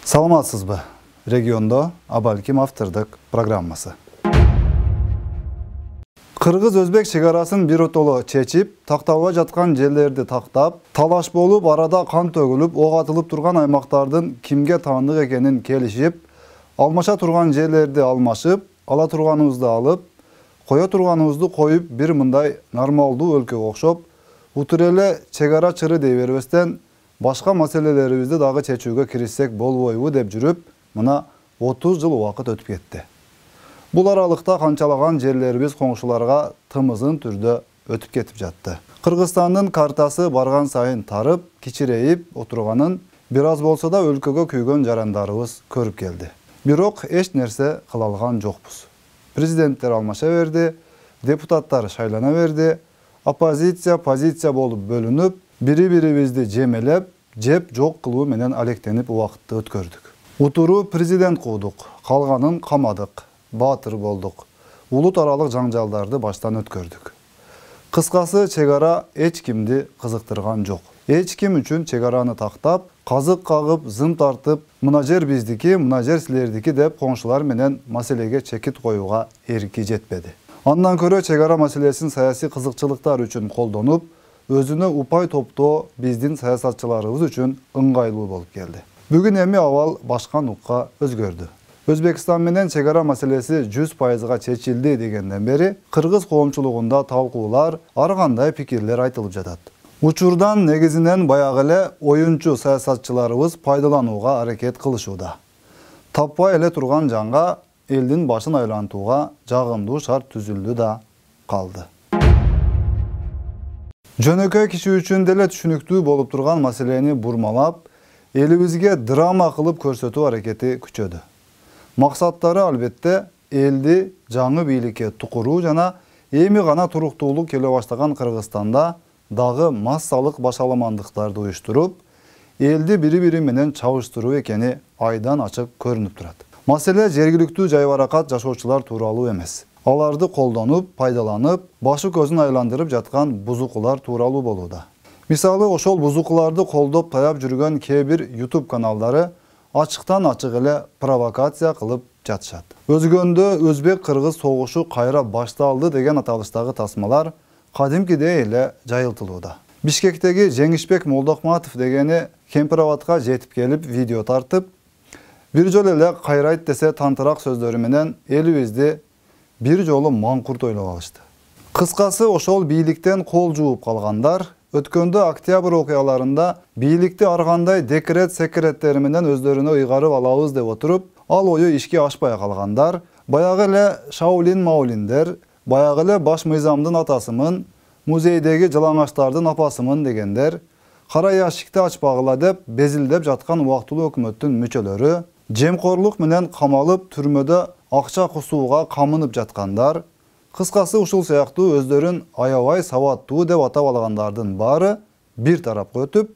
Саламатсызбы? Регионда Абалким автордук программасы. Кыргыз-Өзбек чегарасын биротоло чечип, такталбай жаткан жерлерди тактап, талаш болуп, арада кан төгүлүп, ок атылып турган аймактардын кимге таандык экенин келишип, алмаша турган жерлерди алмашып, ала турганыбызды алып, кое турганыбызды коюп, бир мындай нормалдуу өлкөгө окшоп, утур эле чегара чыры дей бербестен, башка маселелерибизди дагы чечүүгө киришсек болбойбу деп жүрүп, мына 30 жыл убакыт өтүп кетти. Бул аралыкта канчалаган жерлерибиз коңшуларга тымызын түрдө өтүп кетип жатты. Кыргызстандын картасы барган сайын тарып, кичирейип отурганын бир аз болсо да өлкөгө күйгөн жарандарыбыз көрүп келди. Бирок эч нерсе кыла алган жокпуз. Президенттер алмаша берди, депутаттар шайлана берди, оппозиция, позиция болуп бөлүнүп, бири-бирибизди жемелеп, жеп жок кылуу менен алектенип убакытты өткөрдүк. Утуру президент куудук, калганын камадык, баатыр болдук. Улут аралык жаңжалдарды баштан өткөрдүк. Кыскасы, чегара эч кимди кызыктырган жок. Эч ким үчүн чегараны тактап, казык кагып, зым тартып, мына жер биздики, мына жер силердики деп коңшулар менен маселеге чекит коюуга эрки жетпеди. Андан көрө чегара маселесин саясий кызыкчылыктар үчүн колдонуп, өзүнө упай топтоо биздин саясатчыларыбыз үчүн ыңгайлуу болуп келди. Бүгүн эми абал башка нукка өзгөрдү. Өзбекстан менен чегара маселеси 100% чечилди дегенден бери кыргыз коомчулугунда талкуулар, ар кандай пикирлер айтылып жатат. Учурдан негизинен баягы эле оюнчу саясатчыларыбыз пайдаланууга аракет кылышууда. Таппай эле турган жанга элдин башын айлантууга жагымдуу шарт түзүлдү да калды. Жөнөкөй киши үчүн деле түшүнүктүү болуп турган маселени бурмалап, элибизге драма кылып көрсөтүү аракети күчөдү. Максаттары албетте элди жаңы бийликке тукуруу жана эми гана туруктуулук келе баштаган Кыргызстанда дагы массалык башаламандыктарды уюштуруп, элди бири-бири менен чабыштыруу экени айдан ачык көрүнүп турат. Маселе жергиликтүү жайбаракат жашоочулар тууралуу эмес. Аларды колдонуп, пайдаланып, башы көзүн айландырып жаткан бузукулар тууралуу болууда. Мисалы, ошол бузукуларды колдоп таяп жүргөн кээ бир YouTube каналдары ачыктан ачык эле провокация кылып жатышат. Өзгөндө Өзбек-Кыргыз согушу кайра башталды деген аталыштагы тасмалар кадимкидей эле жайылтылууда. Бишкектеги Жеңишбек Молдохматов дегени Кемпирабадка жетип келип видео тартып, бир жолу эле кайрайт десе тантырак сөздөрү менен элибизди бир жолу маңкурт ойлоп алышты. Кыскасы, ошол бийликтен кол жууп калгандар өткөндө октябрь окуяларында бийликти ар кандай декрет секреттери менен өздөрүнө ыйгарып алабыз деп отуруп, ал ою ишке ашпай калгандар, баягы эле Шаулин Маулиндер, баягы эле баш мыйзамдын атасымын, музейдеги жалаңачтардын апасымын дегендер, кара ящикти ачпагыла деп безилдеп жаткан убактылуу өкмөттүн мүчөлөрү, жемкорлук менен камалып түрмөдө акча кусууга камынып жаткандар, кыскасы ушул сыяктуу өздөрүн аябай сабаттуу деп атап алгандардын баары бир тарапка өтүп,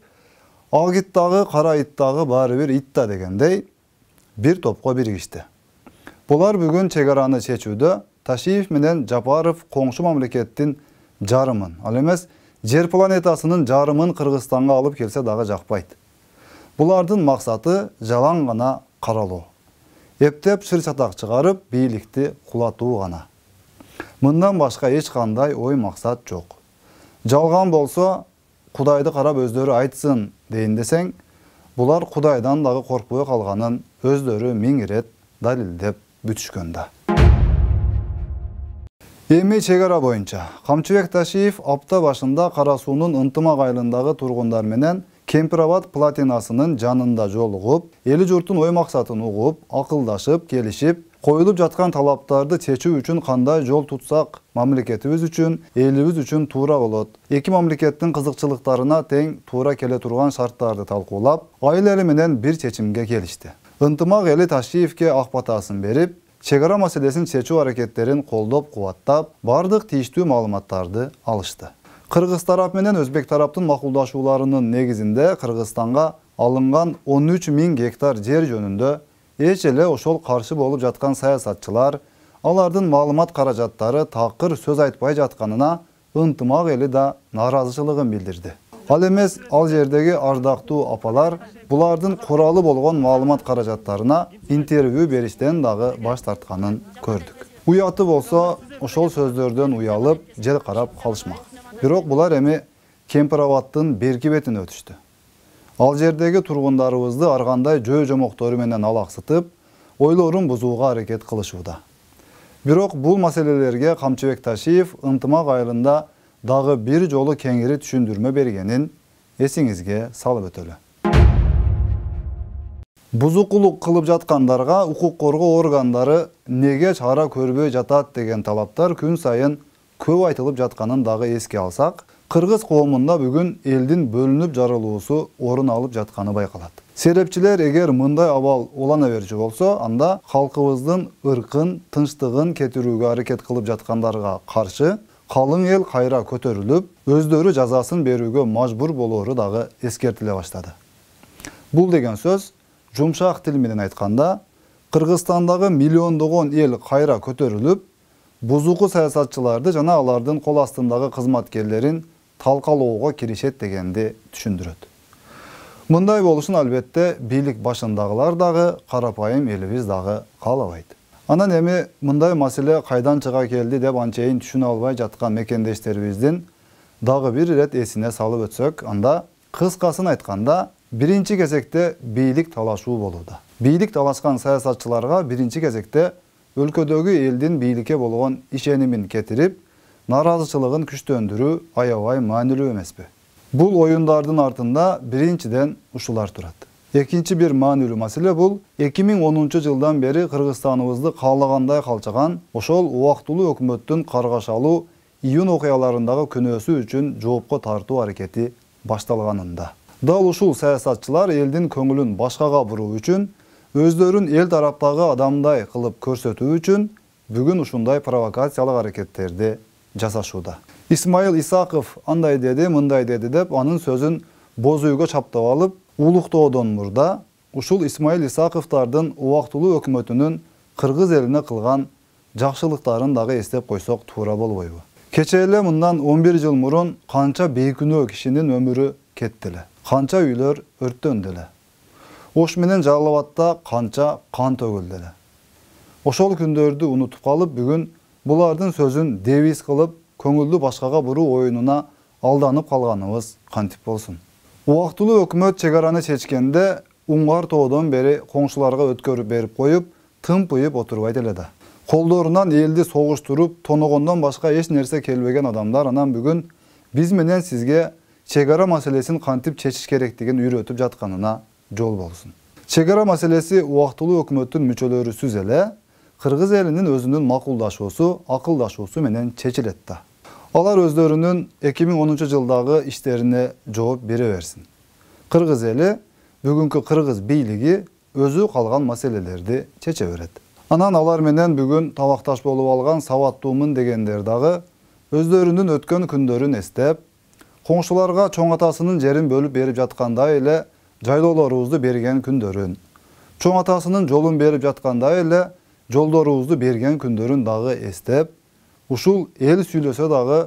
ак ит дагы, кара ит дагы баары бир ит да дегендей бир топко биригишти. Булар бүгүн чегараны чечүүдө Ташиев менен Жапаров коңшу мамлекеттин жарымын, ал эмес жер планетасынын жарымын Кыргызстанга алып келсе дагы жакпайт. Булардын максаты жалаң гана каралоо. Эптеп шыр-чатак чыгарып, бийликти кулатуу гана. Мындан башка эч кандай ой максат жок. Жалган болсо, Кудайды карап өздөрү айтсын дейин десең, булар Кудайдан дагы коркпой калганын өздөрү миң ирет далилдеп бүтүшкөн да. Эми чегара боюнча Камчыбек Ташиев апта башында Кара суунун ынтымак айылындагы тургундар менен Кемпирабад платинасынын жанында жолугуп, эли журттун ой максатын угуп, акылдашып, келишип, коюлуп жаткан талаптарды чечүү үчүн кандай жол тутсак, мамлекетибиз үчүн, элибиз үчүн туура болот. Эки мамлекеттин кызыкчылыктарына тең туура келе турган шарттарды талкуулап, айыл эли менен бир чечимге келишти. Ынтымак эли Ташиевке ак батасын берип, чегара маселесин чечүү аракеттерин колдоп кубаттап, бардык тийиштүү маалыматтарды алышты. Кыргыз тарап менен Өзбек тараптын макулдашууларынын негизинде Кыргызстанга алынган 13 000 гектар жер жөнүндө эч эле ошол каршы болуп жаткан саясатчылар, алардын маалымат каражаттары такыр сөз айтпай жатканына ынтымак эли да нааразычылыгын билдирди. Ал эмес ал жердеги ардактуу апалар булардын куралы болгон маалымат каражаттарына интервью бериштен дагы баш тартканын көрдүк. Уяты болсо, ошол сөздөрдөн уялып, жер карап калышмак. Бирок булар эми Кемпирабадтын берки бетине өтүштү. Ал жердеги тургундарыбызды ар кандай жөө жомоктору менен алаксытып, ойлорун бузууга аракет кылышууда. Бирок бул маселелерге Камчыбек Ташиев ынтымак айылында дагы бир жолу кеңири түшүндүрмө бергенин эсиңизге салып өтөлү. Бузукулук кылып жаткандарга укук коргоо органдары неге чара көрбөй жатат деген талаптар күн сайын көп айтылып жатканын дагы эске алсак, кыргыз коомунда бүгүн элдин бөлүнүп жарылуусу орун алып жатканы байкалат. Серепчилер эгер мындай абал улана берчү болсо, анда халкыбыздын ыркын, тынчтыгын кетирүүгө аракет кылып жаткандарга каршы калың эл кайра көтөрүлүп, өздөрү жазасын берүүгө мажбур болоору дагы эскертиле баштады. Бул деген сөз, жумшак тил менен айтканда, Кыргызстандагы миллиондогон эл кайра көтөрүлүп, бузуку саясатчыларды жана алардын кол астындагы кызматкерлерин талкалоого киришет дегенди түшүндүрөт. Мындай болушун албетте бийлик башындагылар дагы, карапайым элибиз дагы каалабайт. Анан эми мындай маселе кайдан чыга келди деп анчейин түшүнө албай жаткан мекендештерибиздин дагы бир ирет эсине салып өтсөк, анда кыскасын айтканда, биринчи кезекте бийлик талашуу болууда. Бийлик талашкан саясатчыларга биринчи кезекте өлкөдөгү элдин бийликке болгон ишенимин кетирип, наразычылыгын күчтөндүрүү аябай маанилүү эмеспи? Бул оюндардын артында биринчиден ушулар турат. Экинчи бир маанилүү маселе бул 2010 жылдан бери Кыргызстаныбызды каалагандай калчаган ошол убактылуу өкмөттүн каргашалуу июнь окуяларындагы күнөөсү үчүн жоопко тартуу аракети башталганында. Дал ушул саясатчылар элдин көңүлүн башкага буруу үчүн, өздөрүн эл тараптагы адамдай кылып көрсөтүү үчүн бүгүн ушундай провокациялык аракеттерди жасашууда. Исмаил Исаков андай деди, мындай деди деп анын сөзүн боз үйгө чаптап алып, улуктоодон мурда ушул Исмаил Исаковдардын убактылуу өкмөтүнүн кыргыз элине кылган жакшылыктарын дагы эстеп койсок туура болбойбу? Кече эле мындан 11 жыл мурун канча бейкүнөө кишинин өмүрү кетти эле. Канча үйлөр өрттөндү эле. Ош менен Жалал Абадта канча кан төгүлдү эле. Ошол күндөрдү унутуп калып, бүгүн булардын сөзүн девиз кылып, көңүлдү башкага буруу оюнуна алданып калганыбыз кантип болсун? Убактылуу өкмөт чек араны чечкенде, уңгар тоодон бери коңшуларга өткөрүп берип коюп, тымпыйып отурбайт эле да. Колдорунан элди согуштуруп, тоногондон башка эч нерсе келбеген адамдар анан бүгүн биз менен сизге чек ара маселесин кантип чечиш керектигин үйрөтүп жатканына жол болсун. Чек ара маселеси убактылуу өкмөттүн мүчөлөрүсүз эле кыргыз элинин өзүнүн макулдашуусу, акылдашуусу менен чечилет да. Алар өздөрүнүн 2010 жылдагы иштерине жооп бере берсин. Кыргыз эли, бүгүнкү кыргыз бийлиги өзү калган маселелерди чече берет. Анан алар менен бүгүн табакташ болуп алган сабаттуумун дегендер дагы өздөрүнүн өткөн күндөрүн эстеп, коңшуларга чоң атасынын жерин бөлүп берип жаткандай эле жайлоолорубузду берген күндөрүн, чоң атасынын жолун берип жаткандай эле жолдорубузду берген күндөрүн дагы эстеп, ушул эл сүйлөсө дагы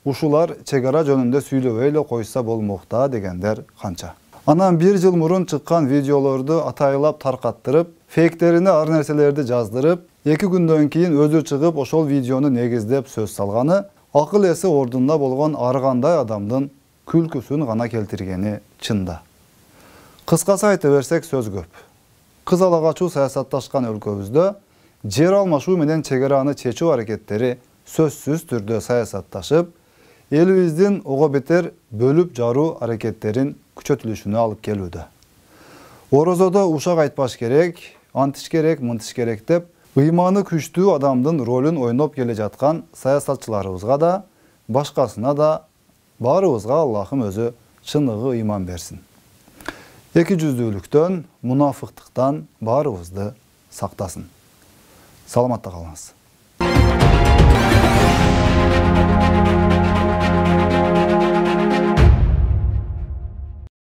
ушулар чек ара жөнүндө сүйлөбөй эле койса болмокта дегендер канча. Анан 1 жыл мурун чыккан видеолорду атайлап таркаттырып, фейктерине ар нерселерди жаздырып, 2 күндөн кийин өзү чыгып ошол видеону негиздеп сөз салганы акыл эси ордунда болгон ар кандай адамдын күлкүсүн гана келтиргени чында. Кыскасы айта берсек сөз көп. Кыз ала качуу саясатташкан өлкөбүздө жер алмашуу менен чек араны чечүү аракеттери сөзсүз түрдө саясатташып, элибиздин ого бетер бөлүп жаруу аракеттерин күчөтүлүшүнө алып келүүдө. Орозодо ушак айтпаш керек, антиш керек, мынтиш керек деп, ыйманы күчтүү адамдын ролун ойноп келе жаткан саясатчыларыбызга да, башкасына да, баарыбызга Аллахым өзү чыныгы ыйман берсин. Эки жүздүүлүктөн, мунафыктыктан баарыбызды сактасын. Саламатта калыңыз.